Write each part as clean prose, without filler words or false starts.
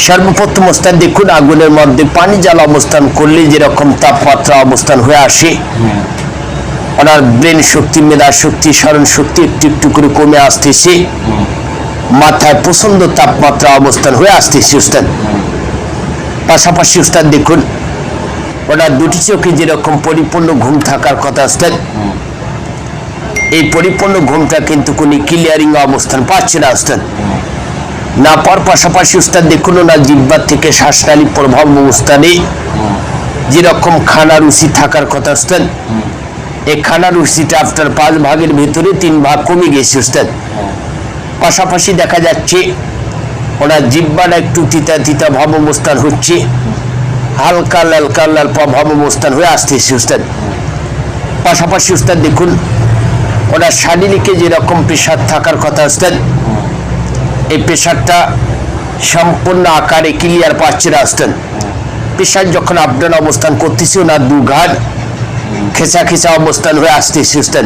সর্বপ্রথম অবস্থান দেখুন, আগুনের মধ্যে পানি জাল অবস্থান করলে যেরকম তাপমাত্রা অবস্থান হয়ে আসে, ওনার ব্রেন শক্তি, মেধা শক্তি, স্মরণ শক্তি একটু একটু করে কমে আসতেছে, মাথায় প্রচন্ড তাপমাত্রা অবস্থান হয়ে আসতেছে উস্তাদ। পাশাপাশি উস্তাদ দেখুন, ওনার দুটি চোখে যেরকম পরিপূর্ণ ঘুম থাকার কথা উস্তাদ, এই পরিপূর্ণ ঘুমটা কিন্তু কোন ক্লিয়ারিং অবস্থান পাচ্ছে না উস্তাদ। না পাওয়ার পাশাপাশি উস্তাদ দেখুন, ওনার জিহ্বা থেকে শ্বাসনালী প্রভাব অবস্থানে যেরকম খানা রুচি থাকার কথা উস্তাদ, এই খানা রুচিটা আপনার 5 ভাগের ভেতরে 3 ভাগ কমে গেছে উস্তাদ। পাশাপাশি দেখা যাচ্ছে ওনার জিহ্বাটা একটু তিতা তিতা ভাব অবস্থান হচ্ছে, হালকা লাল লাল ভাব অবস্থান হয়ে আসতেছে উস্তাদ। পাশাপাশি উস্তাদ দেখুন, ওনার শারীরিকে যেরকম প্রেশার থাকার কথা উস্তাদ, এই প্রেশারটা সম্পূর্ণ আকারে ক্লিয়ার পাচ্ছে না উস্তাদ। প্রেশার যখন আপ ডাউন অবস্থান করতেছে, ওনার 2 ঘাট খেঁচা খেঁচা অবস্থান হয়ে আসতেছে উস্তাদ।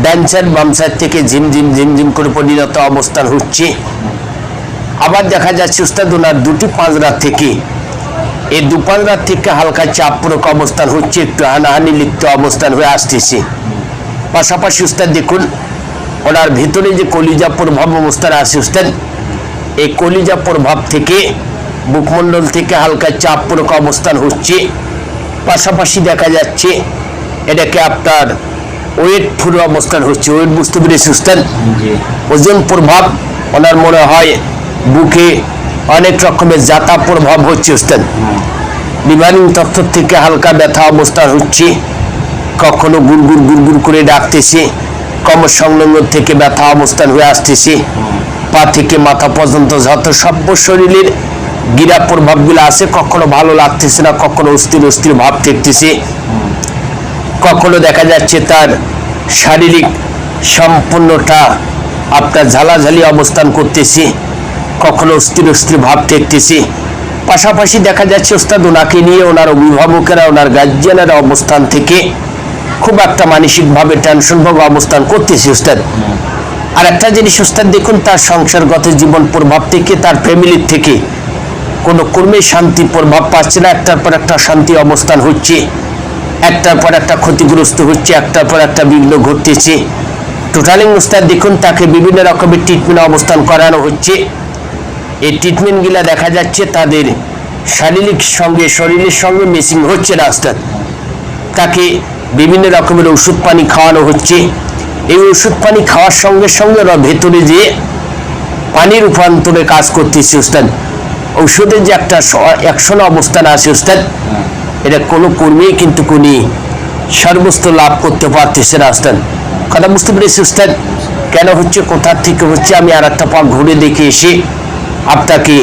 ডান সাইড বাম সাইড থেকে ঝিমঝিম ঝিমঝিম করে পরিণত অবস্থান হচ্ছে। আবার দেখা যাচ্ছে উস্তাদ, ওনার 2টি পাঁজরা থেকে, এই 2 পাঁজরা থেকে হালকা চাপপূরক অবস্থান হচ্ছে, একটু হানাহানি লিপ্ত অবস্থান হয়ে আসতেছে। পাশাপাশি উস্তাদ দেখুন, ওনার ভিতরে যে কলিজা প্রভাব অবস্থান আছে উস্তাদ, এই কলিজা প্রভাব থেকে বুকমণ্ডল থেকে হালকা চাপপূরক অবস্থান হচ্ছে। পাশাপাশি দেখা যাচ্ছে এটাকে আপনার ওয়েট ফুল অবস্থান হচ্ছে, ওয়েট বুঝতে পেরেছি উস্তাদ, ওজন প্রভাব ওনার মনে হয় বুকে অনেক রকমের জাতা প্রভাব হচ্ছে উস্তাদ। লিভারিং তথ্য থেকে হালকা ব্যথা অবস্থান হচ্ছে, কখনো গুড়গুড় গুড়গুড় করে ডাকতেছে, কোমর সংলগ্ন থেকে ব্যথা অবস্থান হয়ে আসতেছে, পা থেকে মাথা পর্যন্ত যত সভ্য শরীরের গিরা প্রভাবগুলো আছে, কখনো ভালো লাগতেছে না, কখনো অস্থির অস্থির ভাব দেখতেছে, কখনো দেখা যাচ্ছে তার শারীরিক সম্পূর্ণটা আপনার ঝালাঝালি অবস্থান করতেছে, কখনো অস্থির অস্থির ভাব দেখতেছে। পাশাপাশি দেখা যাচ্ছে ওস্তাদ, ওনাকে নিয়ে ওনার অভিভাবকেরা, ওনার গার্জিয়ানেরা অবস্থান থেকে খুব একটা মানসিকভাবে টেনশনভোগ অবস্থান করতেছে উস্তাদ। আর একটা জিনিস উস্তাদ দেখুন, তার সংসারগত জীবন প্রভাব থেকে, তার ফ্যামিলির থেকে কোনো কর্মে শান্তি প্রভাব পাচ্ছে না, একটার পর একটা শান্তি অবস্থান হচ্ছে, একটার পর একটা ক্ষতিগ্রস্ত হচ্ছে, একটার পর একটা বিঘ্ন ঘটতেছে। টোটালিং উস্তাদ দেখুন, তাকে বিভিন্ন রকমের ট্রিটমেন্ট অবস্থান করানো হচ্ছে। এই ট্রিটমেন্টগুলো দেখা যাচ্ছে তাদের শারীরিক সঙ্গে শরীরের সঙ্গে মিসিং হচ্ছে না উস্তাদ। তাকে বিভিন্ন রকমের ওষুধ পানি খাওয়ানো হচ্ছে। এই ওষুধ পানি খাওয়ার সঙ্গে সঙ্গে ওরা ভেতরে যে পানির রূপান্তরে কাজ করতেছে উস্তাদ। ঔষধের যে একটা অ্যাকশন অবস্থান আছে উস্তাদ, এটা কোনো কর্মী কিন্তু কোন সর্বস্ত লাভ করতে পারতেছে না উস্তাদ। কথা বুঝতে পেরেছি উস্তাদ? কেন হচ্ছে, কোথার থেকে হচ্ছে, আমি আর একটা পাক ঘুরে দেখে এসে আপনাকে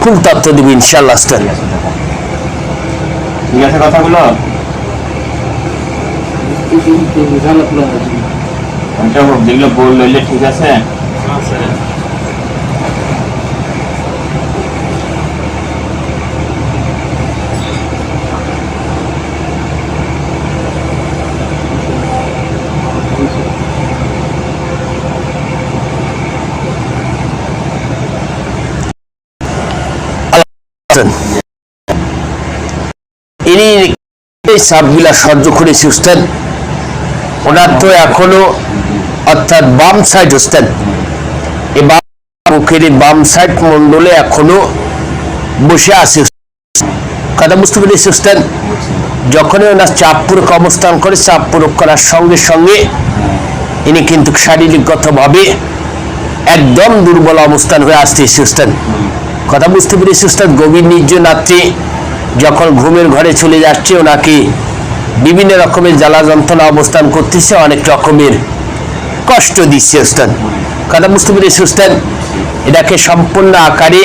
ফুল তথ্য দেব ইনশাআল্লাহ উস্তাদ। ঠিক আছে কথাগুলো যেগুলো বললে ঠিক আছে। সাপগুলা সহ্য করেছি উস্তাদ। ওনার তো এখনো অর্থাৎ বাম সাইড উস্তাদ, এই মুখের বাম সাইড মন্ডলে এখনো বসে আছে। কথা বুঝতে পেরেছি উস্তাদ? যখনই ওনার চাপ পূরক অবস্থান করে, চাপ পূরক করার সঙ্গে সঙ্গে ইনি কিন্তু শারীরিকগতভাবে একদম দুর্বল অবস্থান হয়ে আসতেছে উস্তাদ। কথা বুঝতে পেরেছি উস্তাদ? গভীর নির্জন রাত্রে যখন ঘুমের ঘরে চলে যাচ্ছে, ওনাকে বিভিন্ন রকমের জ্বালা যন্ত্রণা অবস্থান করতেছে, অনেক রকমের কষ্ট দিচ্ছে উস্তাদ। কথা বুঝতে পেরেছি উস্তাদ? এটাকে সম্পূর্ণ আকারে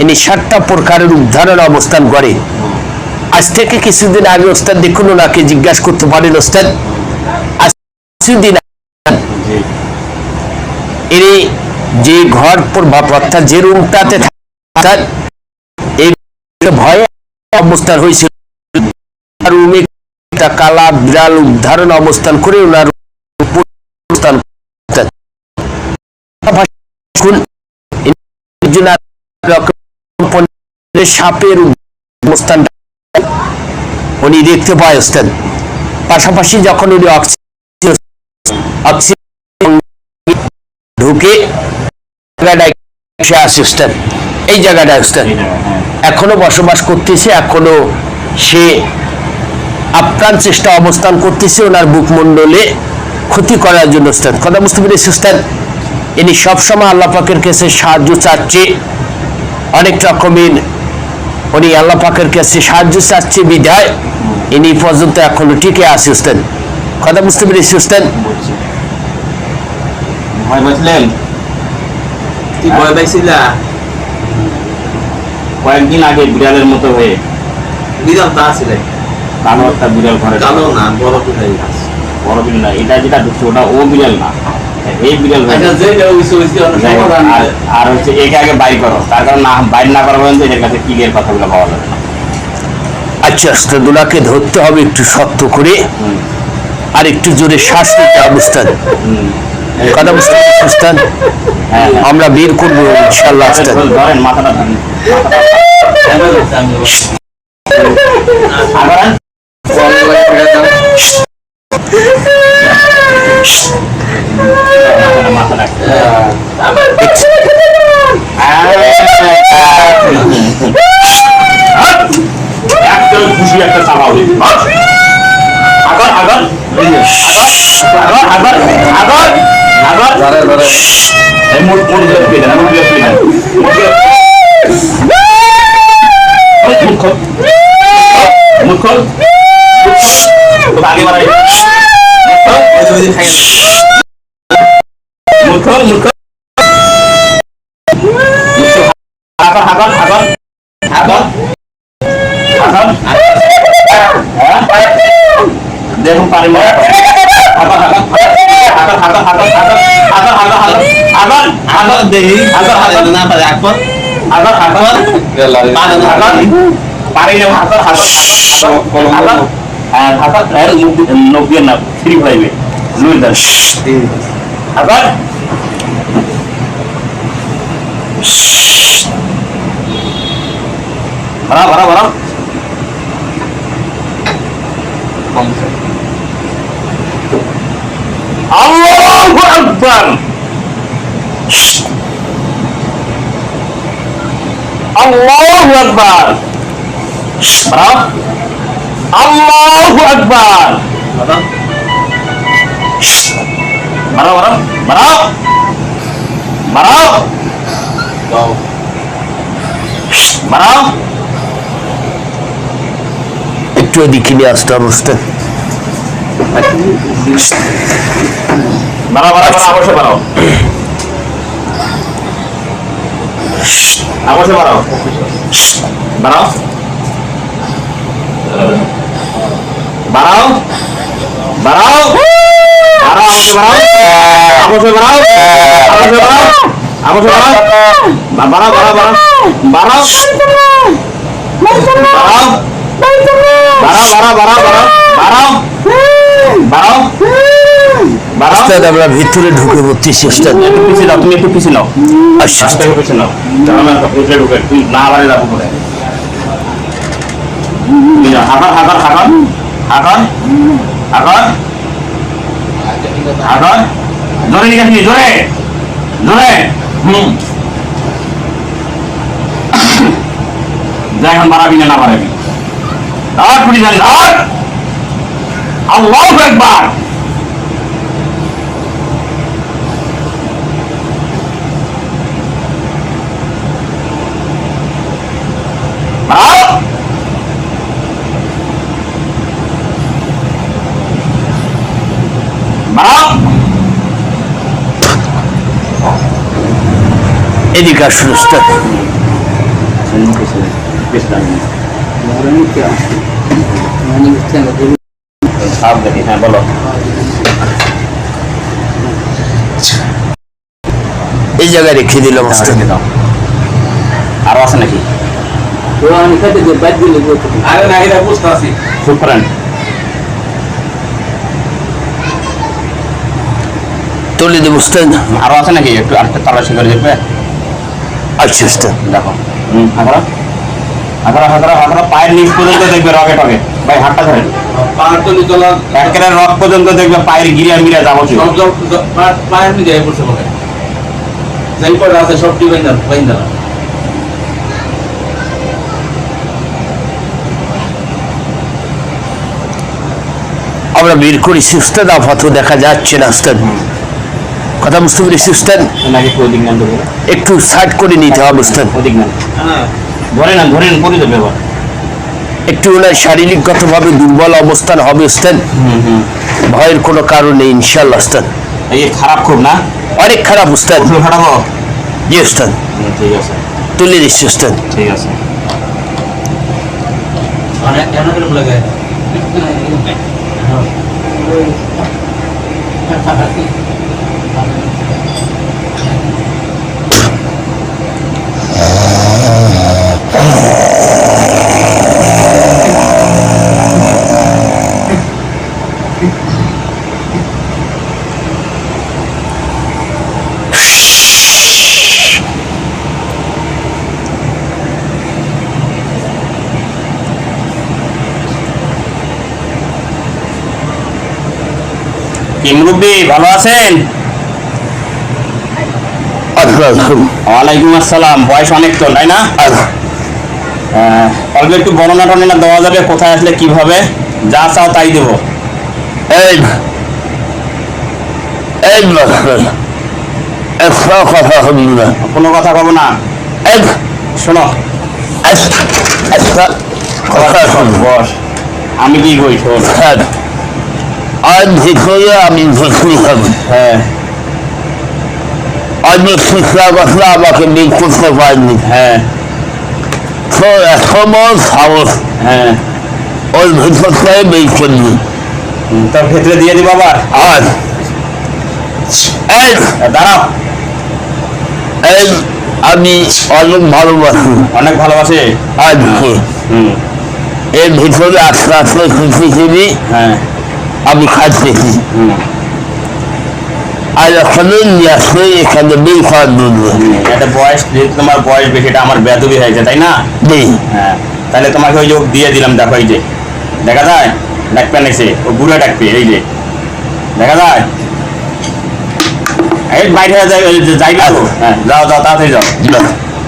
ইনি 7টা প্রকারের উদ্ধারণ অবস্থান করে। আজ থেকে কিছুদিন আগে উস্তাদ দেখুন, ওনাকে জিজ্ঞাসা করতে পারেন উস্তাদ, আজ কিছুদিন এই যে ঘর প্রভাব অর্থাৎ যে রুমটাতে এই ভয়ে অবস্থান হয়েছিল, রুমে একটা কালা বিড়াল উদ্ধারণ অবস্থান করে ওনার সাপের অবস্থান উনি দেখতে পায় ওস্তাদ। পাশাপাশি যখন উনি অক্সিজেন ঢুকে আসে ওস্তাদ, এই জায়গাটায় ওস্তাদ এখনো বসবাস করতেছে, এখনো সে আপ্রাণ চেষ্টা অবস্থান করতেছে ওনার বুকমণ্ডলে ক্ষতি করার জন্য ওস্তাদ। কথা বুঝতে পেরেছি ওস্তাদ? ইনি সবসময় আল্লাহ পাকের কাছে সাহায্য চাচ্ছে, অনেক রকমের উনি আল্লাহ পাকের কাছে সাহায্য চাচ্ছে বিধায় ইনি পর্যন্ত এখনো টিকে আছে ওস্তাদ। কথা বুঝতে পেরেছি ওস্তাদ? ভয় পাইছিলেন? কি ভয় পাইছিলা? কয়েকদিন আগে বিড়ালের মতো হয়ে বিড়াল তা ছিলে, কালো একটা বিড়াল ঘরে কালো না বড় বিড়াল আছে। বড় বিড়াল না, এটা যেটা ঢুকছে ওটা ও বিড়াল না, এই বিড়াল হয়ে আচ্ছা গেছে। যেটা হইছে হইছে অনেক সমাধান। আর হচ্ছে একে আগে বাইর করো, তার কারণ না বাইর না করা পর্যন্ত এদের কাছে কি এর কথাগুলো পাওয়া যাবে না। আচ্ছা ওস্তাদ, ওনাকে ধরতে হবে একটু শক্ত করে, হুম, আর একটু জোরে শ্বাস নিতে হবে ওস্তাদ। হুম। কথা বুঝতে পেরেছি ওস্তাদ? হ্যাঁ, হ্যাঁ। আমরা বের করবো ইনশাআল্লাহ ওস্তাদ। ধরেন মাথাটা ধরেন, আবার মাথা রাখতে একদম খুশি একটা চাপা হয়ে আগর আগর আগর আগর আগর আগর এই মোট মোট দিয়ে পেয়ে না, মোট দিয়ে পেয়ে না, মুখ খোল আগে বাড়াই, মুখ খোল মুখ খোল, আগর আগর আগর আগর আগর, দেখুন পারি না, আগর আগর আগর আগর আগর আগর আগর আগর আগর আগর দেহি আগর আগর না পারে আকবর আগর আগর আগর পারি না, আগর আগর আগর আর আগর এর নব্বই না ফ্রি পাইবে লুই দেন আগর বড় বড় বড় আল্লাহু আকবার আল্লাহু আকবার বড় আল্লাহু আকবার বড় বড় বড় বড় বড় একটু এদিকে নিয়ে আসতে হবে ওস্তাদ। বড় বড় অবশ্যই বড় অবশ্যই বড় বড় বাড়াও বাড়াও বাড়াও অবশ্যই বাড়াও অবশ্যই বাড়াও অবশ্যই বাড়াও বাড়াও বাড়াও বাড়াও বাড়াও বাড়াও বাড়াও বাড়াও বাড়াও বাড়াও বাড়াও ওস্তাদ আমরা ভিতরে ঢুকে পড়তেছি ওস্তাদ। একটু পিছিয়ে দাও, তুমি একটু পিছিয়ে নাও, আচ্ছা আস্তে করে পিছিয়ে নাও, আমরা ভিতরে ঢুকে তুই না বাড়ি যাবো করে আগর আগর আগর আগর আগর আগর জোরে নিয়ে আসবি, জোরে জোরে যাই এখন বাড়াবি না বাড়াবি আর পুরি জানি আর আল্লাহু আকবার বাড়াও বাড়াও এদিকে আসুন ওস্তাদ। সাপ দেখি, হ্যাঁ বলো এই জায়গায় রেখে দিলাম ওস্তাদ। আরো আছে নাকি? আমি খাইতে যে বাদ দিলে আরে না এটা বুঝতে আছি চুপ করেন, তুলে দেব ওস্তাদ। আরো আছে নাকি? একটু আরেকটা তালাশি করে দেখবে। আচ্ছা উস্তাদ দেখো হাঁকড়া হাঁকড়া হাঁকড়া হাঁকড়া পায়ের নিচ পর্যন্ত দেখবে রগে টগে ভাই হাতটা ধরেন পাহাড়তলি তলা একেবারে রক পর্যন্ত দেখবে পায়ের গিরিয়া মিরিয়া যাবতীয় পায়ের নিচে পড়ছে মনে যাই পড়ে আছে সবটি বাইন্দা আমরা বের করেছি উস্তাদ, আপাতত দেখা যাচ্ছে না উস্তাদ, কথা বুঝতে পেরেছি উস্তাদ, নাকি ওদিক নাম দেবো একটু সাইড করে নিতে হবে উস্তাদ, ওদিক নাম হ্যাঁ ধরেন পরে যাবে এবার একটু ওনার শারীরিকগতভাবে দুর্বল অবস্থান হবে উস্তাদ, ভয়ের কোনো কারণ নেই ইনশাআল্লাহ উস্তাদ। এই খারাপ খুব না অনেক খারাপ উস্তাদ। ওষুধ ফাটাবো জি উস্তাদ, ঠিক আছে তুলে দিচ্ছি উস্তাদ। ঠিক আছে অনেক কেন করে লাগে কি মুরব্বী ভালো আছেন? ওয়ালাইকুম আসসালাম। বয়স অনেক তো তাই না? অল্প একটু বর্ণনা টর্ণনা দেওয়া যাবে, কোথায় আসলে কিভাবে, যা চাও তাই দেবো। এই এই একটা কথা হবে না, কোনো কথা কব না, এক শোনো একটা কথা শুনবো। বস আমি কি কই শোন। স্যার আজ ভিতরে আমি ভর্তি হব, হ্যাঁ আমি শিক্ষাগতরা আমাকে বের করতে পারেনি, হ্যাঁ তো এখনো সাহস হ্যাঁ ওই ভিতর থেকে বের করবি। তোর ভেতরে দিয়ে দিব আবার। আর এই দাঁড়াও, এই আমি অনেক ভালোবাসি অনেক ভালোবাসে। আজকে এর ভিতরে আস্তে আস্তে পৃথিবী হ্যাঁ আমি খাচ্ছি, আর এখানে নিয়ে আসলে এখানে বের করার জন্য একটা বয়স, যেহেতু তোমার বয়স বেশি, এটা আমার বেদবি হয়েছে তাই না? নেই। হ্যাঁ তাহলে তোমাকে ওই যে দিয়ে দিলাম, দেখো এই যে দেখা যায় ডাকপে নিছে, ও বুড়া ডাকবে, এই যে দেখা যায়। এই বাইরে হয়ে যায়, যাই না তো। হ্যাঁ যাও যাও তাড়াতাড়ি যাও।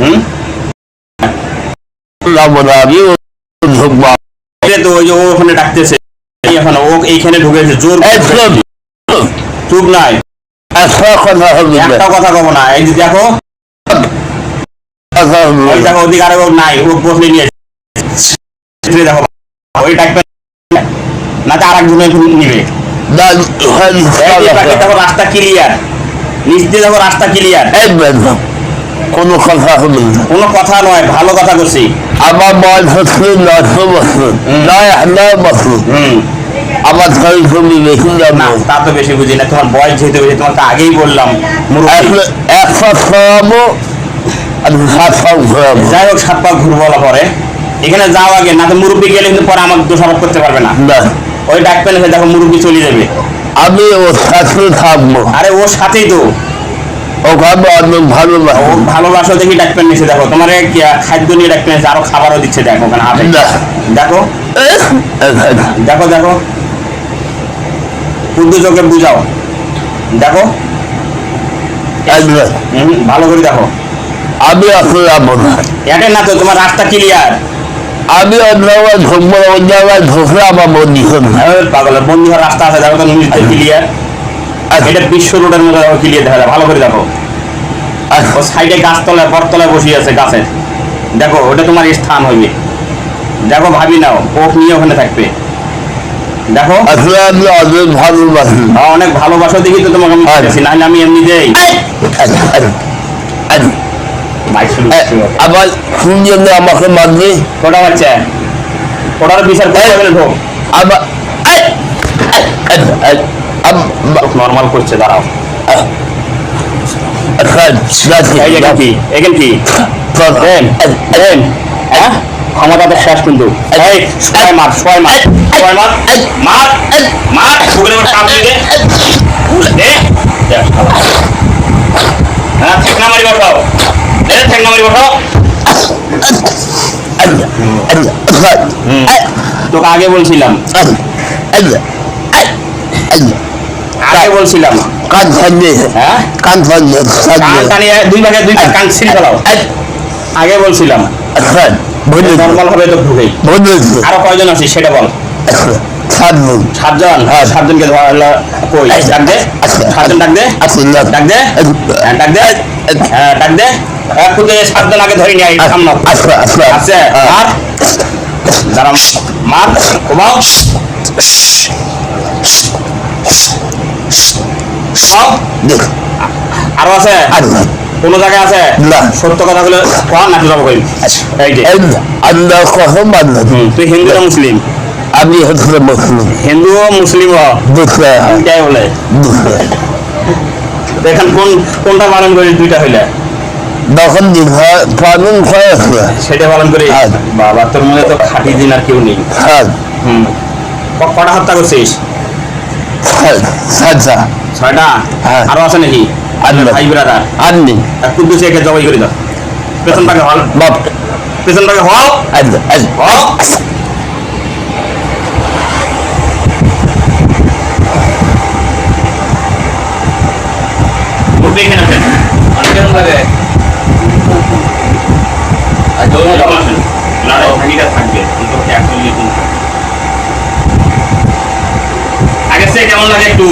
হুম আমিও ঢুকবো। এই তো ওই যে ও ওখানে ডাকতেছে, এখন ও এইখানে ঢুকেছে জোর করে। চুপ নাই, একটা কথা হবে না, একটা কথা কব না। এই যে দেখো, কথা হবে ওই না। দেখো ওদিকে আরে ও নাই, ও বসলে নিয়ে দেখো ওই ডাকবে না, তো আর একজনে নিবে। না, এই যে বাকি দেখো রাস্তা ক্লিয়ার, নিচ দিয়ে দেখো রাস্তা ক্লিয়ার। এই বেদম, কোনো কথা হবে না। কোনো কথা নয়, ভালো কথা করছি। আমার বয়স হচ্ছে 900 বছর, 9 বছর। আমার ঘরে ছবি বেশি না যাবো, তা তো বেশি বুঝি না, তোমার বয়স যেহেতু বেশি, তোমাকে আগেই বললাম মুরব্বি। 100 ছড়াবো আমি 7 ঘোরাবো। যাই হোক 7 পা ঘুরবো বলা পরে, এখানে যাও আগে, না তো মুরব্বি গেলে কিন্তু পরে আমাকে দোষারোপ করতে পারবে না। না, ওই ডাক পেলে দেখো মুরব্বি চলে যাবে। আমি ওর সাথে থাকবো, আরে ওর সাথেই তো, ওখানে অনেক ও ভালোবাসি। ভালোবাসো দেখি ডাক পেন নিচ্ছে, দেখো তোমার খাদ্য নিয়ে ডাক পেন, আরো খাবারও দিচ্ছে, দেখো ওখানে হাতে। না, দেখো দেখো দেখো, উর্দু চোখে বুঝাও, দেখো ভালো করে দেখো। আমি আসলে যাবো না, এটা না তো, তোমার রাস্তা ক্লিয়ার। আমি অন্য জায়গায় ঢুকবো, অন্য জায়গায় ঢুকলে আমার বন্দি হবে। পাগলের বন্ধু হওয়ার রাস্তা আছে, দেখো তো নিচে ক্লিয়ার। এটা বিশ্ব রোডের মধ্যে ক্লিয়ার দেখা যায়, ভালো করে দেখো। ও সাইডে গাছতলায় বটতলায় বসিয়ে আছে গাছের, দেখো ওটা তোমার স্থান হইবে। দেখো ভাবি নাও, ও নিয়ে ওখানে থাকবে। দেখো আসলে আমি অনেক ভালোবাসি। অনেক ভালোবাসা দেখি তো তোমাকে আমি বলেছি, নাহলে আমি এমনি দেই। ভাই শুরু আবার শুনলে আমাকে মারবে, ওটা হচ্ছে ওটার বিচার করে ঢোক। আবার নর্মাল করছে, দাঁড়াও। এই যে এখান কি, এখান কি দেন দেন, হ্যাঁ ক্ষমতাদের শেষ কিন্তু। এই ছয় মার ছয় মার ছয় মার মার মার, ওগুলো কাপ দিয়ে দে। হ্যাঁ ঠিক না মারি বসাও, ঠ্যাং নামারি বসো। তোকে আগে বলছিলাম, আগে বলছিলাম কান ফান্ডে হ্যাঁ কান ফান্ডে কান টানিয়ে দুই ভাগে দুইটা কান ছিঁড়ে ফেলাও। আগে বলছিলাম নর্মাল ভাবে তো ঢুকেই। আরো কয়জন আছিস সেটা বল। সাতজন সাতজন, সাতজনকে ধরলা কই ডাক দে, সাতজন ডাক দে, ডাক দে, হ্যাঁ ডাক দে, হ্যাঁ ডাক দে। একটু সাতজন আগে ধরে নিয়ে সামনে আছে। আর যারা মার কমাও কমাও। আরো আছে কোন জায়গায় আছে না। সত্য কথা গুলো কর নাকি যাবো কই। এই যে আল্লাহ কসম আল্লাহ তুই হিন্দু না মুসলিম? আমি হচ্ছে মুসলিম হিন্দু ও মুসলিম দুটাই বলে। এখন কোনটা পালন করি দুইটা হইলে? তখন পালন করে সেটা পালন করি। হ্যাঁ। বাবা তোর মনে তো খাঁটি দিন আর কেউ নেই। হ্যাঁ কটা হত্যা করছিস? আচ্ছা ছয়টা। হ্যাঁ। আরো আছে নাকি ভাই ব্রাদার? আর নেই কুদ্দুসে একে জবাই করে দাও। পেছনটাকে হল, বাপ পেছনটাকে হল হল। মুরগি এখানে আছেন। কেমন লাগে? লড়াই ভাগিটা থাকবে কিন্তু অ্যাকচুয়ালি আগের থেকে কেমন লাগে একটু?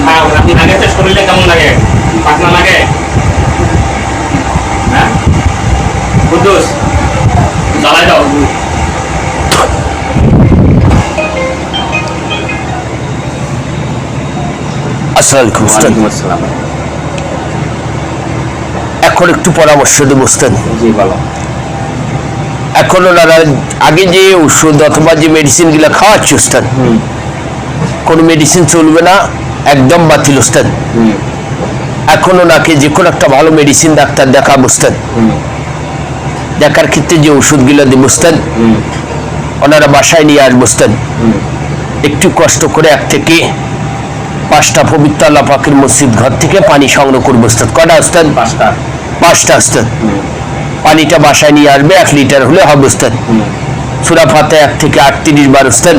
হ্যাঁ আগের থেকে শরীরে কেমন লাগে? পাতলা লাগে? হ্যাঁ কুদ্দুস জ্বালাই দাও। আসসালামু আসসালাম। এখন একটু পরামর্শ দেব বুঝতেন। জি বলো। এখন ওনারা আগে যে ওষুধ অথবা যে মেডিসিন গুলা খাওয়াচ্ছে ওস্তাদ, কোনো মেডিসিন চলবে না, একদম বাতিল ওস্তাদ। এখন ওনাকে যে কোনো একটা ভালো মেডিসিন ডাক্তার দেখা বুঝতেন। দেখার ক্ষেত্রে যে ওষুধগুলো দিব বুঝতেন, ওনারা বাসায় নিয়ে আসবো বুঝতেন। একটু কষ্ট করে 1 থেকে 5টা পবিত্র আল্লাহ পাকের মসজিদ ঘর থেকে পানি সংগ্রহ করবো ওস্তাদ। কটা ওস্তাদ? 5টা ওস্তাদ। পানিটা বাসায় নিয়ে আসবে, 1 লিটার হলে হবে ওস্তাদ। সূরা ফাতিহা 1 থেকে 38 বার ওস্তাদ,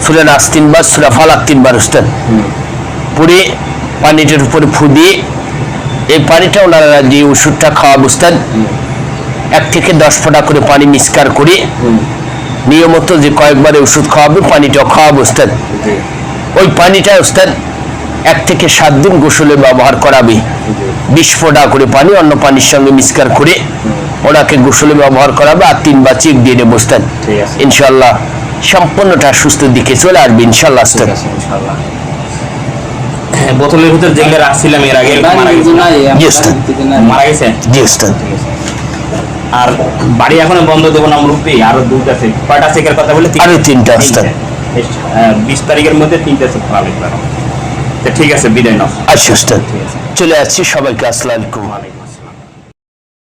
সূরা নাস 3 বার, সূরা ফালাক 3 বার ওস্তাদ পরে পানিটার উপরে ফু দিয়ে এই পানিটা ওনারা যে ওষুধটা খাওয়া ওস্তাদ 1 থেকে 10 ফোঁটা করে পানি মিক্সকার করে নিয়মিত যে কয়েকবারে ওষুধ খাওয়াবে পানিটাও খাওয়াবো ওস্তাদ। ওই পানিটা ওস্তাদ 1 থেকে 7 দিন গোসলে ব্যবহার করাবে। 20 ফোঁটা করে পানি অন্য পানির সঙ্গে মিক্সকার করে ওনাকে গোসলে ব্যবহার করাবে, আর 3 বার চেক দিয়ে নেবো ওস্তাদ। ইনশাল্লাহ সম্পূর্ণটা সুস্থ দিকে চলে আসবে ইনশাল্লাহ ওস্তাদ। বোতলের ভিতর যেগুলো রাখছিলাম এর আগে মারা গেছে। জি ওস্তাদ। আর বাড়ি এখনো বন্ধ দেবো না মুরব্বী, আরো 2টা চেক। কয়টা চেকের কথা বলে? আরো 3টা ওস্তাদ। 20 তারিখের মধ্যে 3টা চেক করা লাগবে। ঠিক আছে, বিদায় নাও। আচ্ছা ওস্তাদ, চলে আসছি। সবাইকে আসসালামু আলাইকুম।